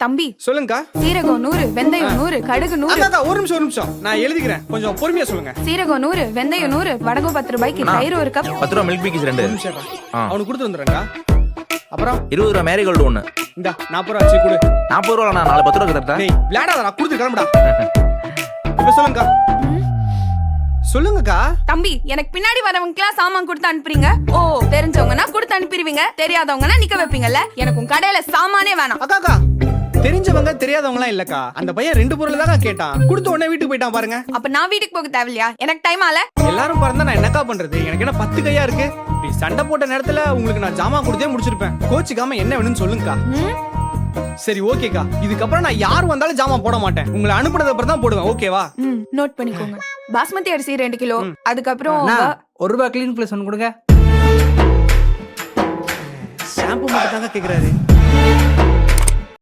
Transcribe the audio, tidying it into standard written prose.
தம்பி சொல்லுங்கக்கா. சீரகம் 100, வெந்தயம் 100, கடுகு 100. அதான் ஒரு நிமிஷம் நான் எழுதிக்கிறேன், கொஞ்சம் பொறுமையா சொல்லுங்க. சீரகம் 100, வெந்தயம் 100, வடகு 10 ரூபாய்க்கு தயிர் 1 கப். 10 ரூபா மில்க் பிக்கிஸ் 2. அவனுக்கு கொடுத்து வந்துடுறேங்க. அப்புறம் 20 ரூபா மேரிகோல்டு 1. இந்த 40 ரூபா ஆச்சு கொடு. 40 ரூபா நான் 4 10 ரூபா தரட்டா? டேய் விளையாடாதடா, கொடுத்து கிளம்புடா. இப்ப சொல்லுங்கக்கா. சொல்லுங்கக்கா. தம்பி எனக்கு பின்னாடி வரவங்களுக்குலாம் சாமான் கொடுத்து அனுப்புறீங்க. ஓ தெரிஞ்சவங்கன்னா கொடுத்து அனுப்பிடுவீங்க, தெரியாதவங்கன்னா நிக்க வைப்பீங்கல்ல. எனக்கு உங்க கடையில சாமானே வேணாம். அக்காக்கா, தெரிஞ்சவங்க தெரியாதவங்கலாம் இல்லக்கா. அந்த பையன் 2 பொருள் தான் கேட்டான், கொடுத்த உடனே வீட்டுக்கு போயிட்டான் பாருங்க. அப்ப நான் வீட்டுக்கு போக தேவையில்லையா? எனக்கு டைம் ஆல. எல்லாரும் பறந்தா நான் என்னக்கா பண்றது? எனக்கு என்ன 10 கையா இருக்கு? இப்படி சண்டை போட்ட நேரத்துல உங்களுக்கு நான் ஜாமான் கொடுத்தே முடிச்சிருப்பேன். கோச்சிக்காம என்ன வேணும்னு சொல்லுங்கக்கா. சரி ஓகேக்கா, இதுக்கப்புறம் நான் யார் வந்தாலும் ஜாமான் போட மாட்டேன். உங்களை அனுப்புனது அப்புறம் தான் போடுவேன், ஓகேவா? நோட் பண்ணிக்கோங்க. பாஸ்மதி அரிசி 2 கிலோ. அதுக்கப்புறம் 1 ரூபாய் கிளீன் பிளஸ் 1 கொடுங்க. ஷாம்பு மட்டும் தாங்க கேக்குறாரு.